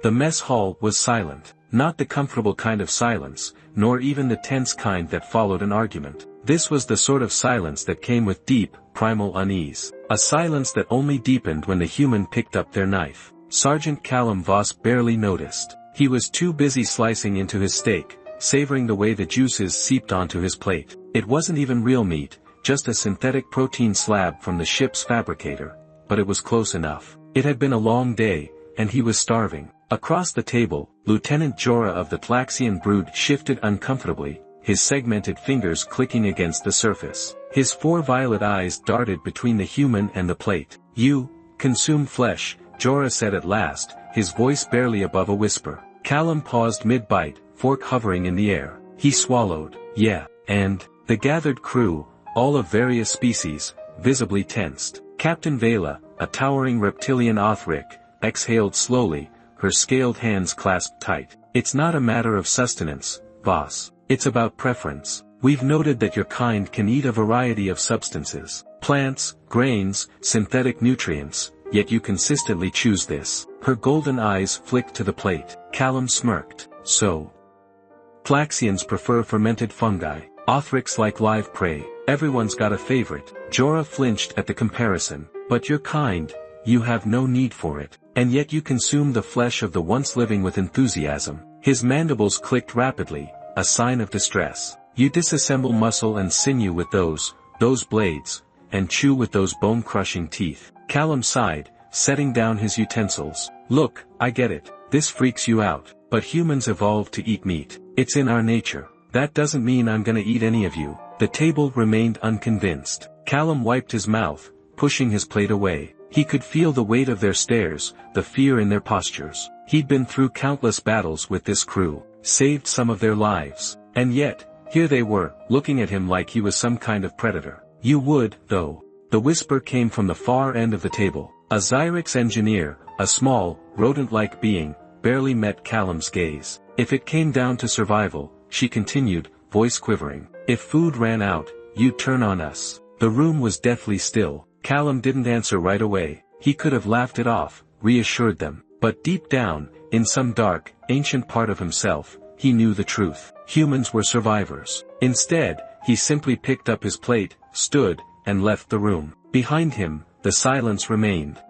The mess hall was silent. Not the comfortable kind of silence, nor even the tense kind that followed an argument. This was the sort of silence that came with deep, primal unease. A silence that only deepened when the human picked up their knife. Sergeant Callum Voss barely noticed. He was too busy slicing into his steak, savoring the way the juices seeped onto his plate. It wasn't even real meat, just a synthetic protein slab from the ship's fabricator, but it was close enough. It had been a long day, and he was starving. Across the table, Lieutenant Jorah of the Tlaxian brood shifted uncomfortably, his segmented fingers clicking against the surface. His 4 violet eyes darted between the human and the plate. "You consume flesh," Jorah said at last, his voice barely above a whisper. Callum paused mid-bite, fork hovering in the air. He swallowed. "Yeah, and?" The gathered crew, all of various species, visibly tensed. Captain Vela, a towering reptilian Othric, exhaled slowly, her scaled hands clasped tight. "It's not a matter of sustenance, boss. It's about preference. We've noted that your kind can eat a variety of substances. Plants, grains, synthetic nutrients, yet you consistently choose this." Her golden eyes flicked to the plate. Callum smirked. "So? Tlaxians prefer fermented fungi. Othrics like live prey. Everyone's got a favorite." Jorah flinched at the comparison. "But your kind, you have no need for it. And yet you consume the flesh of the once living with enthusiasm." His mandibles clicked rapidly, a sign of distress. "You disassemble muscle and sinew with those blades, and chew with those bone-crushing teeth." Callum sighed, setting down his utensils. "Look, I get it. This freaks you out. But humans evolved to eat meat. It's in our nature. That doesn't mean I'm gonna eat any of you." The table remained unconvinced. Callum wiped his mouth, pushing his plate away. He could feel the weight of their stares, the fear in their postures. He'd been through countless battles with this crew, saved some of their lives. And yet, here they were, looking at him like he was some kind of predator. "You would, though." The whisper came from the far end of the table. A Xyrix engineer, a small, rodent-like being, barely met Callum's gaze. "If it came down to survival," she continued, voice quivering, "if food ran out, you'd turn on us." The room was deathly still. Callum didn't answer right away. He could have laughed it off, reassured them. But deep down, in some dark, ancient part of himself, he knew the truth. Humans were survivors. Instead, he simply picked up his plate, stood, and left the room. Behind him, the silence remained.